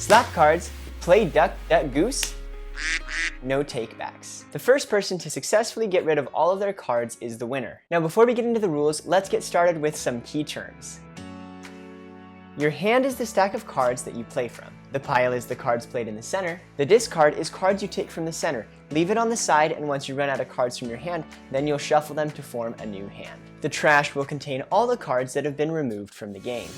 Slap cards, play duck, duck, goose, no takebacks. The first person to successfully get rid of all of their cards is the winner. Now before we get into the rules, let's get started with some key terms. Your hand is the stack of cards that you play from. The pile is the cards played in the center. The discard is cards you take from the center. Leave it on the side, and once you run out of cards from your hand, then you'll shuffle them to form a new hand. The trash will contain all the cards that have been removed from the game.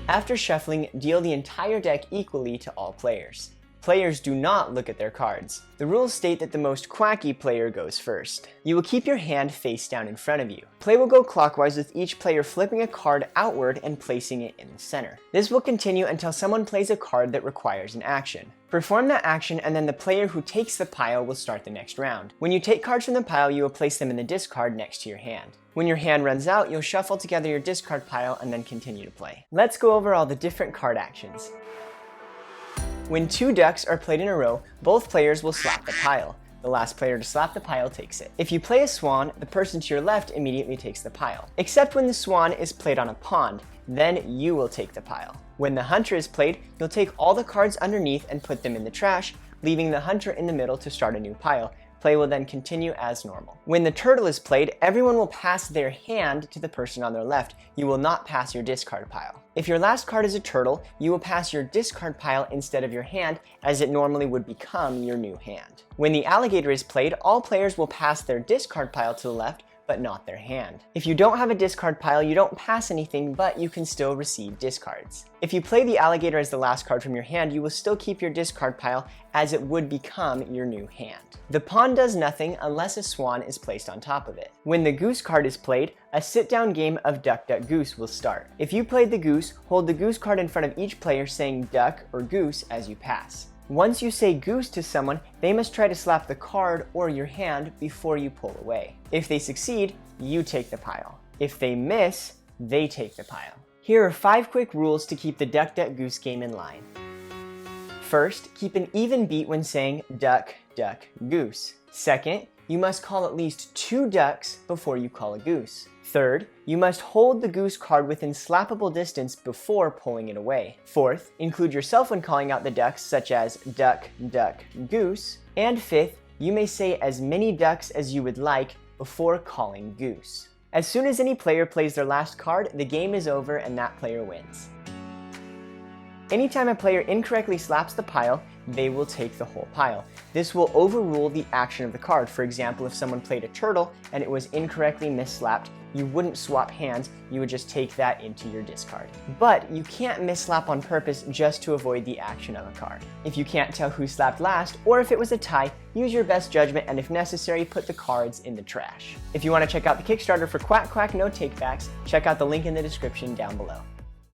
After shuffling, deal the entire deck equally to all players. Players do not look at their cards. The rules state that the most quacky player goes first. You will keep your hand face down in front of you. Play will go clockwise with each player flipping a card outward and placing it in the center. This will continue until someone plays a card that requires an action. Perform that action, and then the player who takes the pile will start the next round. When you take cards from the pile, you will place them in the discard next to your hand. When your hand runs out, you'll shuffle together your discard pile and then continue to play. Let's go over all the different card actions. When two ducks are played in a row, both players will slap the pile. The last player to slap the pile takes it. If you play a swan, the person to your left immediately takes the pile. Except when the swan is played on a pond, then you will take the pile. When the hunter is played, you'll take all the cards underneath and put them in the trash, leaving the hunter in the middle to start a new pile. Play will then continue as normal. When the turtle is played, everyone will pass their hand to the person on their left. You will not pass your discard pile. If your last card is a turtle, you will pass your discard pile instead of your hand, as it normally would become your new hand. When the alligator is played, all players will pass their discard pile to the left, but not their hand. If you don't have a discard pile, you don't pass anything, but you can still receive discards. If you play the alligator as the last card from your hand, you will still keep your discard pile, as it would become your new hand. The pawn does nothing unless a swan is placed on top of it. When the goose card is played, a sit-down game of duck, duck, goose will start. If you played the goose, hold the goose card in front of each player saying duck or goose as you pass. Once you say goose to someone, they must try to slap the card or your hand before you pull away. If they succeed, you take the pile. If they miss, they take the pile. Here are 5 quick rules to keep the duck, duck, goose game in line. First, keep an even beat when saying duck, duck, goose. Second, you must call at least 2 ducks before you call a goose. Third, you must hold the goose card within slappable distance before pulling it away. Fourth, include yourself when calling out the ducks, such as duck, duck, goose. And fifth, you may say as many ducks as you would like before calling goose. As soon as any player plays their last card, the game is over and that player wins. Anytime a player incorrectly slaps the pile, they will take the whole pile. This will overrule the action of the card. For example, if someone played a turtle and it was incorrectly misslapped, you wouldn't swap hands, you would just take that into your discard. But you can't misslap on purpose just to avoid the action of a card. If you can't tell who slapped last, or if it was a tie, use your best judgment and if necessary, put the cards in the trash. If you want to check out the Kickstarter for Quack Quack No Takebacks, check out the link in the description down below.